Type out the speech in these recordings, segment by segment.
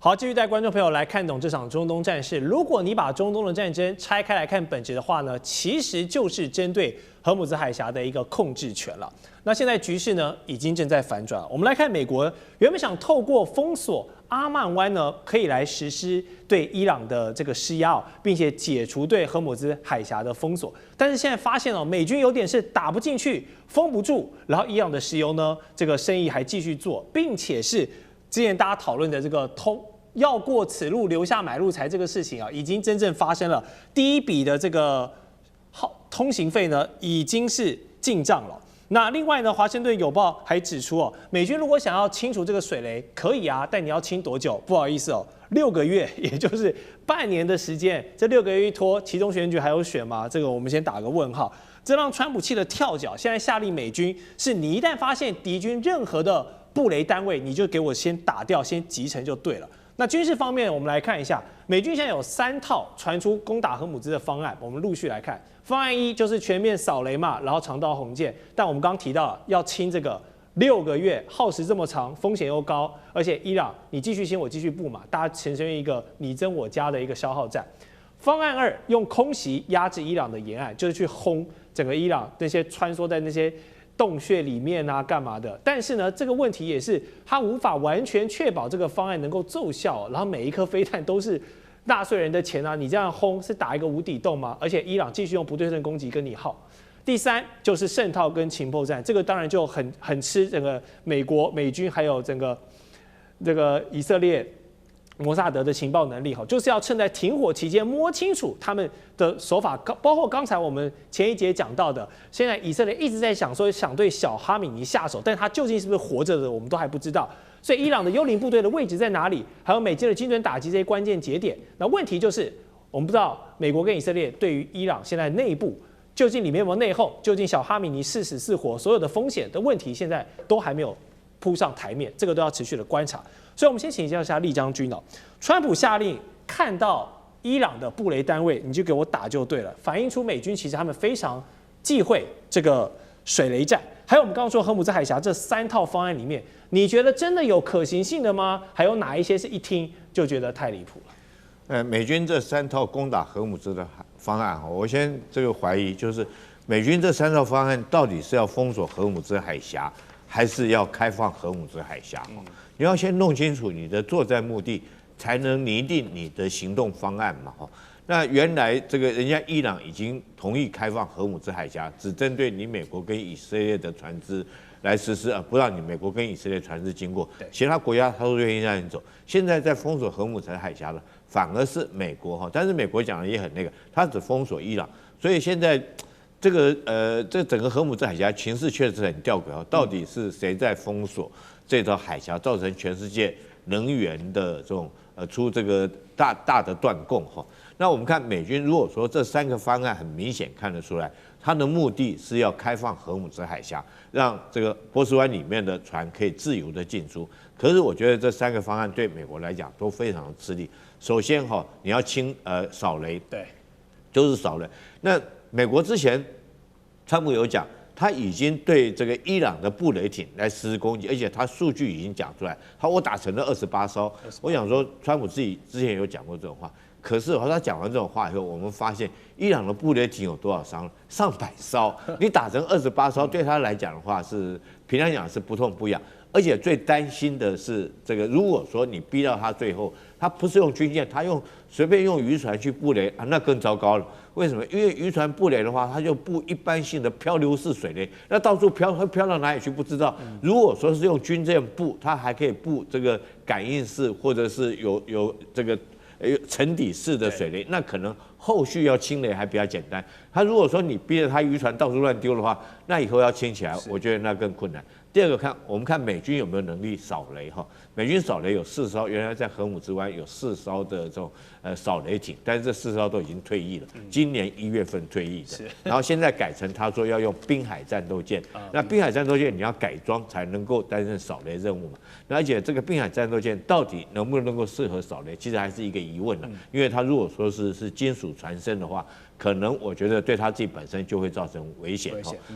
好，繼續帶觀眾朋友來看懂這場中東戰事。如果你把中東的戰爭拆開來看本質的話呢，其實就是針對荷姆茲海峽的一個控制權了。那現在局勢呢，已經正在反轉。我們來看美國原本想透過封鎖阿曼灣呢，可以來實施對伊朗的這個施壓，並且解除對荷姆茲海峽的封鎖。但是現在發現美軍有點是打不進去，封不住，然後伊朗的石油呢，這個生意還繼續做，並且是之前大家討論的這個要過此路留下買路財這個事情啊，已經真正發生了。第一筆的這個通行費呢，已經是進賬了。那另外呢，華盛頓郵報還指出美軍如果想要清除這個水雷，可以啊，但你要清多久？不好意思6個月，也就是半年的時間。這6個月一拖，期中選舉還有選嗎？這個我們先打個問號。這讓川普氣得跳腳，現在下令美軍是你一旦發現敵軍任何的布雷單位，你就給我先打掉，先擊沉就對了。那軍事方面，我们來看一下，美軍現在有3套傳出攻打荷姆茲的方案，我們陸續來看。方案1就是全面掃雷嘛，然後長刀紅箭，但我們剛剛提到要清這個6個月，耗時這麼長，風險又高，而且伊朗你繼續清我繼續布嘛，大家呈現一個你爭我家的一個消耗戰。方案2用空襲壓制伊朗的沿岸，就是去轟整個伊朗那些穿梭在那些洞穴裡面啊，幹嘛的？但是呢，這個問題也是它無法完全確保這個方案能夠奏效，然後每一顆飛彈都是納稅人的錢啊，你這樣轟是打一個無底洞嗎？而且伊朗繼續用不對稱攻擊跟你耗。第3就是滲透跟情報戰，這個當然就很吃整個美軍還有整個這個以色列摩薩德的情報能力，就是要趁在停火期間摸清楚他們的手法，包括剛才我們前一節講到的，現在以色列一直在想說想對小哈米尼下手，但他究竟是不是活着的，我們都還不知道。所以伊朗的幽靈部隊的位置在哪裡，還有美軍的精準打擊這些關鍵節點，那問題就是我們不知道美國跟以色列對於伊朗現在內部究竟裡面有沒有內訌，究竟小哈米尼是死是活，所有的風險的問題現在都還沒有鋪上台面，這個都要持續的觀察。所以，我們先請教一下酈將軍川普下令看到伊朗的布雷單位，你就給我打就對了，反映出美軍其實他們非常忌諱這個水雷戰。還有我們剛剛說荷姆茲海峽這3套方案裡面，你覺得真的有可行性的嗎？還有哪一些是一聽就覺得太離譜了？美軍這3套攻打荷姆茲的方案，我先這個懷疑，就是美軍這3套方案到底是要封鎖荷姆茲海峽，還是要開放荷姆茲海峽？你要先弄清楚你的作戰目的，才能擬定你的行動方案嘛。那原來這個人家伊朗已經同意開放荷姆茲海峽，只針對你美國跟以色列的船只來實施，不讓你美國跟以色列船只經過，其他國家他都願意讓你走。現在在封鎖荷姆茲海峽了，反而是美國但是美國講的也很那個，他只封鎖伊朗，所以現在這個這整個荷姆茲海峽情勢確實很弔詭到底是誰在封鎖這條海峽，造成全世界能源的這種出這個大的斷供那我們看美軍如果說這3個方案很明顯看得出來，它的目的是要開放荷姆茲海峽，讓這個波斯灣裡面的船可以自由的進出。可是我覺得這3個方案對美國來講都非常的吃力。首先你要掃雷，對，就是掃雷。那美國之前川普有講。他已經對這個伊朗的布雷艇來實施攻擊，而且他數據已經講出來，我打沉了28艘。我想說，川普自己之前有講過這種話，可是他講完這種話以後，我們發現伊朗的布雷艇有多少艘？上百艘，你打成28艘，對他來講的話是平常講是不痛不癢。而且最擔心的是，這個如果說你逼到他最後，他不是用軍艦，他隨便用漁船去布雷那更糟糕了。為什麼？因為漁船布雷的話，他就布一般性的漂流式水雷，那到處飄，會飄到哪裡去不知道。如果說是用軍艦布，它還可以布這個感應式，或者是有這個沉底式的水雷，那可能後續要清雷還比較簡單。他如果說你逼着他漁船到處亂丟的話，那以後要清起來，我覺得那更困難。第二個我們看美軍有沒有能力掃雷美軍掃雷有4艘，原來在荷姆茲灣有4艘的這種掃雷艇，但是這4艘都已經退役了，今年1月份退役的。然後現在改成他說要用濱海戰鬥艦，那濱海戰鬥艦你要改裝才能夠擔任掃雷任務嘛。而且這個濱海戰鬥艦到底能不能夠適合掃雷，其實還是一個疑問因為它如果說是金屬船身的話，可能我覺得對他自己本身就會造成危險。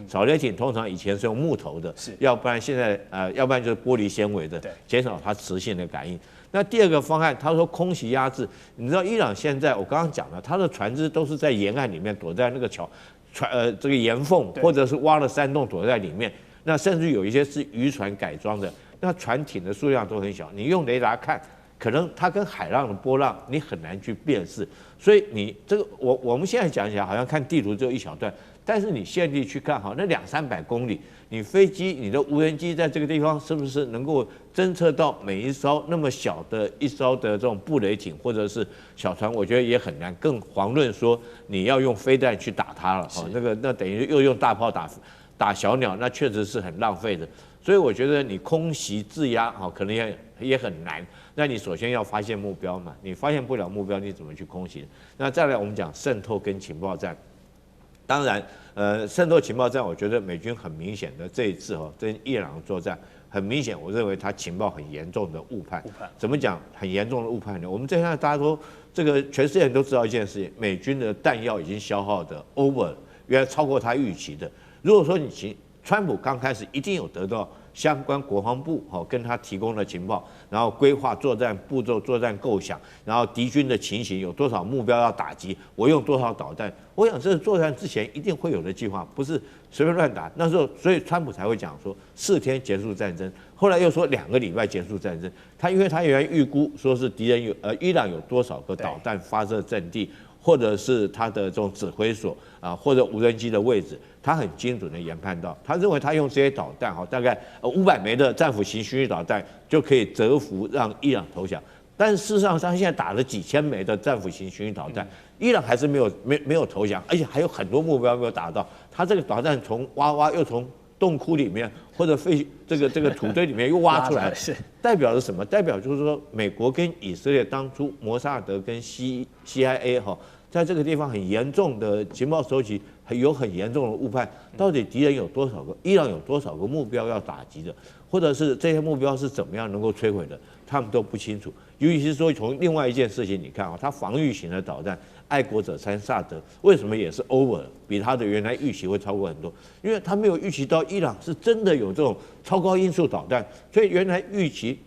掃雷艇通常以前是用木頭的，要不然現在要不然就是玻璃纖維的，減少它磁性的感應。那第二個方案，他說空襲壓制，你知道伊朗現在我剛剛講了，他的船只都是在沿岸裡面躲在那個這個岩縫，或者是挖了山洞躲在裡面。那甚至有一些是漁船改裝的，那船艇的数量都很小，你用雷達看，可能它跟海浪的波浪你很難去辨識。所以你這個我們現在講起來好像看地圖只有一小段，但是你現地去看哈，那200-300公里，你飛機、你的无人機在這個地方是不是能夠偵測到每一艘那麼小的一艘的這種布雷艇或者是小船？我覺得也很難，更遑論說你要用飛彈去打它了。那等於又用大炮打小鳥，那確實是很浪費的。所以我覺得你空襲制壓可能也很難。那你首先要發現目標嘛，你發現不了目標，你怎麼去空襲？那再來我們講滲透跟情報戰。當然，滲透情報戰，我覺得美軍很明顯的這一次跟伊朗的作戰，很明顯，我認為他情報很嚴重的誤判。怎麼講很嚴重的誤判呢？我們這下大家都這個全世界人都知道一件事情，美軍的彈藥已經消耗的 over 了，原來超過他預期的。如果說川普剛開始一定有得到相關國防部跟他提供的情報，然後規劃作戰步驟、作戰構想，然後敵軍的情形有多少目標要打擊，我用多少導彈，我想這是作戰之前一定會有的計劃，不是隨便亂打。那時候，所以川普才會講說4天結束戰爭，後來又說2個禮拜結束戰爭。因為他原來預估說是敵人伊朗有多少個導彈發射陣地，或者是他的這種指揮所或者無人機的位置，他很精準的研判到，他認為他用這些導彈大概500枚的戰斧型巡弋導彈就可以折服讓伊朗投降。但是事實上，他現在打了幾千枚的戰斧型巡弋導彈，伊朗還是沒有投降，而且還有很多目標沒有打到。他這個導彈從挖又從洞窟裡面或者這個土堆裡面又挖出來，代表着什麼？代表就是說，美國跟以色列當初摩薩德跟 CIA 在這個地方很嚴重的情報收集，有很嚴重的誤判。到底敵人有多少個？伊朗有多少個目標要打擊的？或者是這些目標是怎麼樣能夠摧毀的？他們都不清楚。尤其是說從另外一件事情，你看它防禦型的導彈，愛國者3薩德為什麼也是 over 了？比他的原來預期會超過很多，因為他沒有預期到伊朗是真的有這種超高音速導彈，所以原來預期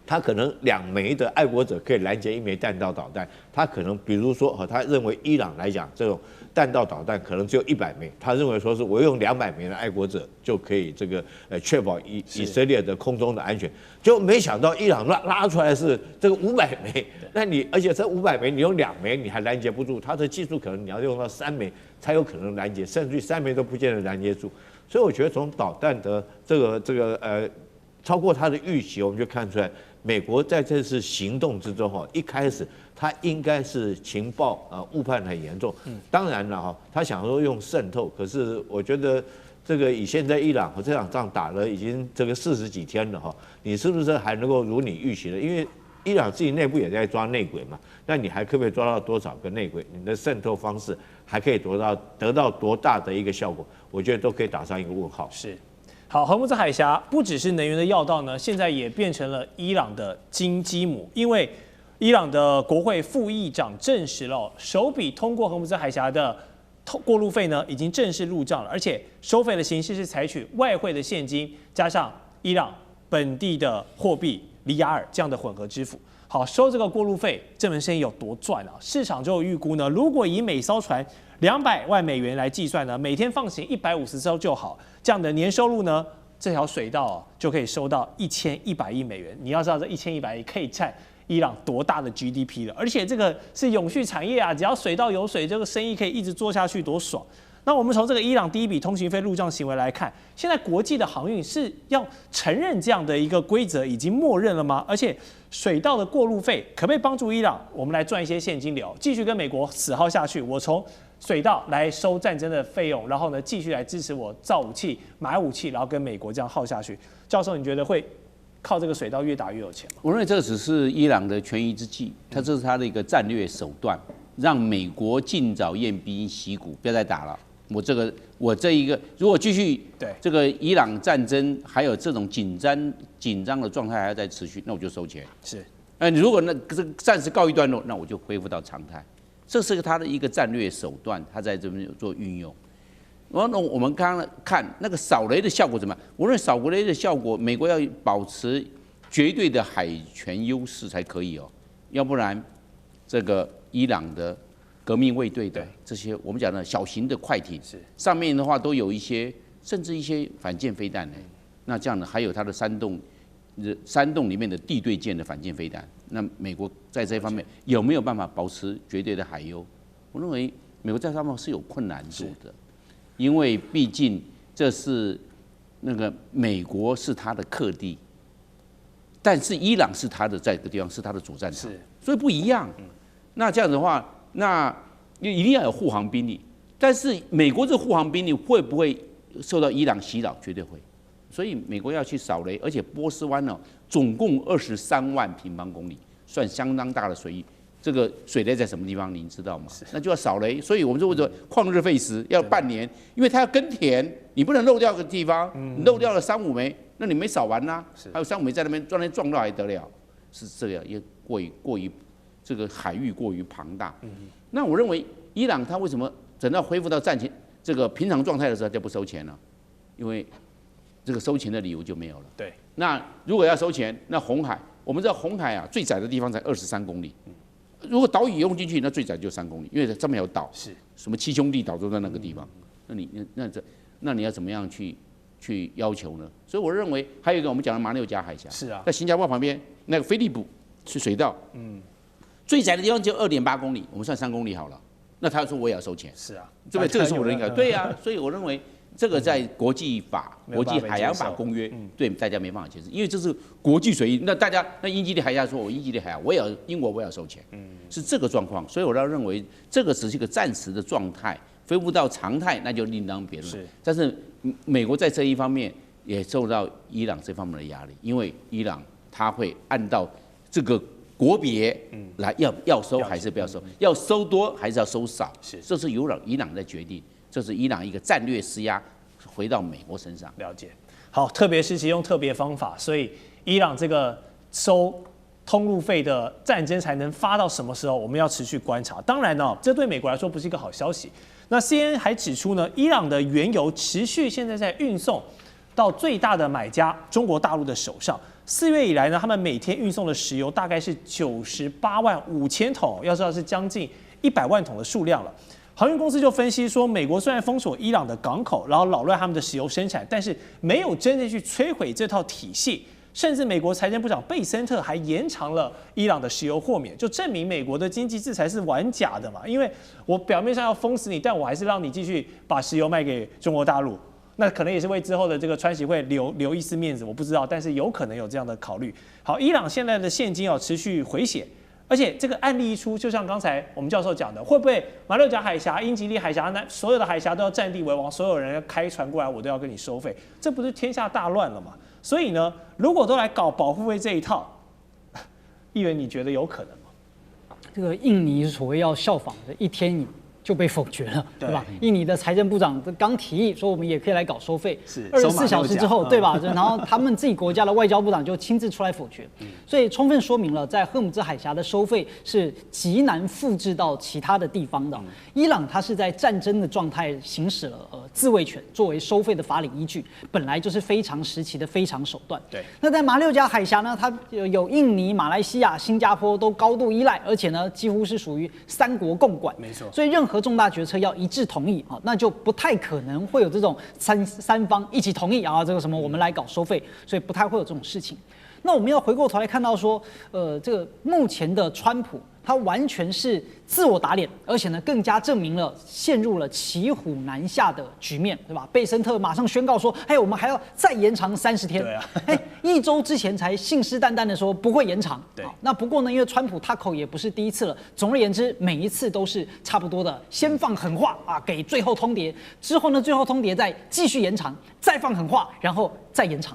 他可能2枚的愛國者可以攔截1枚彈道導彈，他可能比如說他認為伊朗來講這種彈道導彈可能只有100枚，他認為說是我用200枚的愛國者就可以這個確保以色列的空中的安全，就沒想到伊朗拉出來是這個500枚，那而且這500枚你用2枚你還攔截不住，他的技術可能你要用到3枚才有可能攔截，甚至於3枚都不見得攔截住，所以我覺得從導彈的這個超過他的預期，我們就看出來。美國在這次行動之中，一開始他應該是情報誤判很嚴重。當然了，他想說用滲透，可是我覺得這個以現在伊朗這場仗打了已經這個40幾天了，你是不是還能夠如你預期的？因為伊朗自己內部也在抓內鬼嘛，那你還可不可以抓到多少個內鬼？你的滲透方式還可以得到多大的一個效果？我覺得都可以打上一個問號。是。好，荷姆茲海峽不只是能源的要道呢，現在也變成了伊朗的金雞母。因為伊朗的國會副議長證實了，首筆通過荷姆茲海峽的過路費呢，已經正式入賬了，而且收費的形式是採取外匯的現金加上伊朗本地的貨幣里亞爾這樣的混合支付。好，收這個過路費，這門生意有多賺啊？市場就有預估呢，如果以每艘船200萬美元來計算呢，每天放行150艘就好，這樣的年收入呢，這條水道就可以收到1100億美元。你要知道，這1100億可以佔伊朗多大的 GDP 了？而且這個是永續產業啊，只要水道有水，這個生意可以一直做下去，多爽！那我們從這個伊朗第一筆通行費入賬行為來看，現在國際的航運是要承認這樣的一個規則，已經默認了嗎？而且水道的過路費可不可以幫助伊朗我們來賺一些現金流，繼續跟美國死耗下去？我從水道來收戰爭的費用，然後呢繼續來支持我造武器、買武器，然後跟美國這樣耗下去。教授，你覺得會靠這個水道越打越有錢嗎？我認為這只是伊朗的權宜之計，這是他的一個戰略手段，讓美國盡早偃兵息鼓，不要再打了。我這一個，如果繼續這個伊朗戰爭還有這種緊張的狀態還要再持續，那我就收錢。是，如果那這暫時告一段落，那我就恢復到常態。這是他的一個戰略手段，他在這邊有做運用。然後我們剛剛看那個掃雷的效果怎麼樣？我認為掃雷的效果，美國要保持絕對的海權優勢才可以哦，要不然這個伊朗的革命衛隊的這些我們講的小型的快艇，上面的話都有一些甚至一些反艦飛彈呢。那這樣呢，還有它的山洞裡面的地對艦的反艦飛彈，那美國在這方面有沒有辦法保持絕對的海優？我認為美國在上面是有困難度的。因為畢竟這是那個美國是他的客地，但是伊朗是他的在這個地方是他的主戰場，所以不一樣。那這樣的話，那一定要有護航兵力，但是美國這護航兵力會不會受到伊朗洗腦？絕對會。所以美國要去掃雷，而且波斯灣呢，總共23萬平方公里，算相當大的水域。這個水雷在什麼地方？您知道嗎？那就要掃雷，所以我們就會說曠日費時，要半年，因為它要耕田，你不能漏掉個地方，你漏掉了3、5枚，那你沒掃完吶、啊，還有3、5枚在那邊撞到還得了？是這樣，也過於這個海域過於龐大。那我認為伊朗它為什麼等到恢復到戰前這個平常狀態的時候就不收錢了？因為這個收錢的理由就沒有了。對，那如果要收錢，那紅海，我們知道紅海啊最窄的地方才23公里。如果島嶼用進去，那最窄就3公里，因為上面有島，什麼7兄弟島都在那個地方。那你要怎麼樣去要求呢？所以我認為還有一個我們講的馬六甲海峽，是啊，在新加坡旁邊那個菲利普是水道，最窄的地方就2.8公里，我們算3公里好了。那他說我也要收錢，是啊，对不对？这個是我的应該對啊，所以我認為。這個在國際法、國際海洋法公約，對大家沒辦法解釋，因為這是國際水域。那大家那英吉利海峽說，我英吉利海峽，我也要英國，我也要收錢，是這個狀況。所以我要認為這個只是一個暫時的狀態，恢復到常態，那就另當別論。但是美國在這一方面也受到伊朗這方面的壓力，因為伊朗他會按照這個國別來要收還是不要收，要收多還是要收少，這是由伊朗在決定。這是伊朗一個戰略施壓，回到美國身上。了解，好，特別時期用特別方法，所以伊朗這個收通路費的戰爭才能發到什麼時候？我們要持續觀察。當然呢，這對美國來說不是一個好消息。那 CNN 還指出呢，伊朗的原油持續現在在運送到最大的買家中國大陸的手上。4月以來呢，他們每天運送的石油大概是98萬5千桶，要知道是將近100萬桶的數量了。航運公司就分析說，美國雖然封鎖伊朗的港口，然後擾亂他們的石油生產，但是沒有真正去摧毀這套體系。甚至美國財政部長貝森特還延長了伊朗的石油豁免，就證明美國的經濟制裁是玩假的嘛？因為我表面上要封死你，但我還是讓你繼續把石油賣給中國大陸。那可能也是為之後的這個川習會留一絲面子，我不知道，但是有可能有這樣的考慮。好，伊朗現在的現金要持續回血。而且這個案例一出，就像剛才我們教授講的，會不會馬六甲海峽、英吉利海峽那所有的海峽都要占地為王，所有人要開船過來，我都要跟你收費，這不是天下大亂了嗎？所以呢，如果都來搞保護費這一套，議員你覺得有可能嗎？這個印尼所謂要效仿的一天就被否決了，對吧？印尼的財政部長剛提議說，我們也可以來搞收費，24小時之後，對吧？然後他們自己國家的外交部長就親自出來否決，所以充分說明了在荷姆茲海峽的收費是極難複製到其他的地方的。伊朗它是在戰爭的狀態行使了自衛權作為收費的法理依據，本來就是非常時期的非常手段。对，那在馬六甲海峽呢，它有印尼、馬來西亞、新加坡都高度依賴，而且呢幾乎是屬於3國共管，沒錯。所以任何重大決策要一致同意啊，那就不太可能會有這種三方一起同意啊，這個什麼我們來搞收費，所以不太會有這種事情。那我們要回過頭來看到說，這個目前的川普，他完全是自我打臉，而且呢更加證明了陷入了騎虎難下的局面，對吧？貝森特馬上宣告說，我們還要再延長30天。對啊，1周之前才信誓旦旦的說不會延長。對，那不過呢，因為川普他口也不是第一次了，總而言之，每一次都是差不多的，先放狠話啊，給最後通牒，之後呢，最後通牒再繼續延長，再放狠話，然後再延長。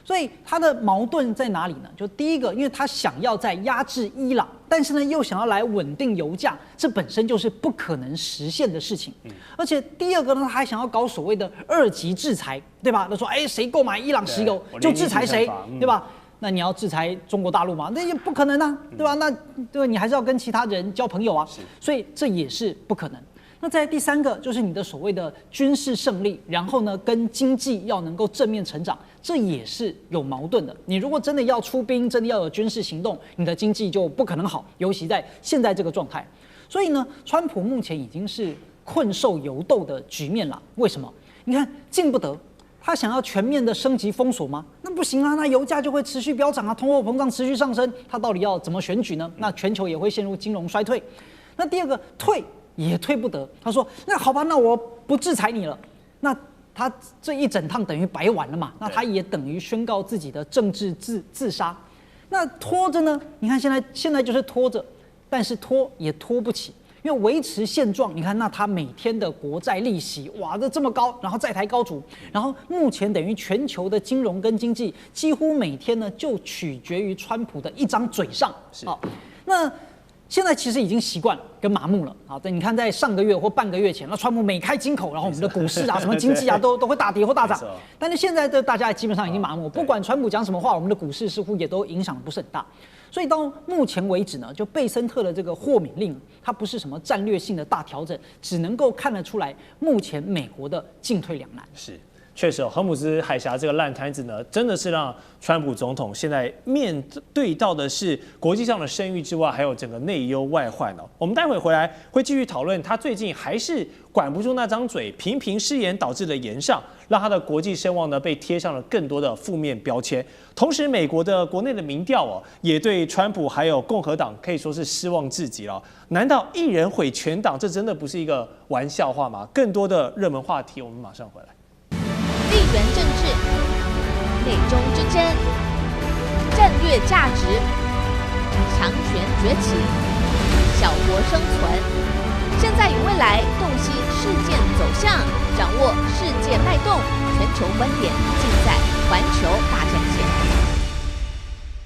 所以他的矛盾在哪裡呢？就第一個，因為他想要在壓制伊朗，但是呢又想要來穩定油價，這本身就是不可能實現的事情。而且第二個呢，他還想要搞所謂的2級制裁，對吧？他說，誰購買伊朗石油就制裁誰，對吧？那你要制裁中國大陸嗎？那也不可能啊，對吧？那對，你還是要跟其他人交朋友啊，所以這也是不可能。那再來第三個就是你的所謂的軍事勝利，然後呢跟經濟要能夠正面成長，這也是有矛盾的。你如果真的要出兵，真的要有軍事行動，你的經濟就不可能好，尤其在現在這個狀態。所以呢，川普目前已經是困獸猶鬥的局面了。為什麼？你看進不得，他想要全面的升級封鎖嗎？那不行啊，那油價就會持續飆漲啊，通貨膨脹持續上升，他到底要怎麼選舉呢？那全球也會陷入金融衰退。那第二個退也退不得，他說那好吧，那我不制裁你了，那他這一整趟等於白玩了嘛，那他也等於宣告自己的政治自殺。那拖着呢？你看現在就是拖着，但是拖也拖不起，因為維持現狀，你看那他每天的國債利息哇這麼高，然後債台高築，然後目前等於全球的金融跟經濟幾乎每天呢就取決於川普的一張嘴上。好，那現在其實已經習慣跟麻木了啊！你看，在上個月或半個月前，那川普每開金口，然後我們的股市啊、什麼經濟啊，都會大跌或大漲。但是現在的大家基本上已經麻木，不管川普講什麼話，我們的股市似乎也都影響不是很大。所以到目前為止呢，就貝森特的這個豁免令，它不是什麼戰略性的大調整，只能夠看得出來，目前美國的進退兩難。是。確實，荷姆茲海峽這個爛攤子呢，真的是讓川普總統現在面對到的是國際上的聲譽之外，還有整個內憂外患哦。我們待會回來會繼續討論，他最近還是管不住那張嘴，頻頻失言導致的炎上，讓他的國際聲望呢被貼上了更多的負面標籤。同時，美國的國內的民調哦，也對川普還有共和黨可以說是失望至極了。難道一人毀全黨，這真的不是一個玩笑話嗎？更多的熱門話題，我們馬上回來。地緣政治、美中之爭、戰略價值、強權崛起、小國生存，現在與未來洞悉事件走向，掌握世界脈動，全球觀點盡在環球大戰線。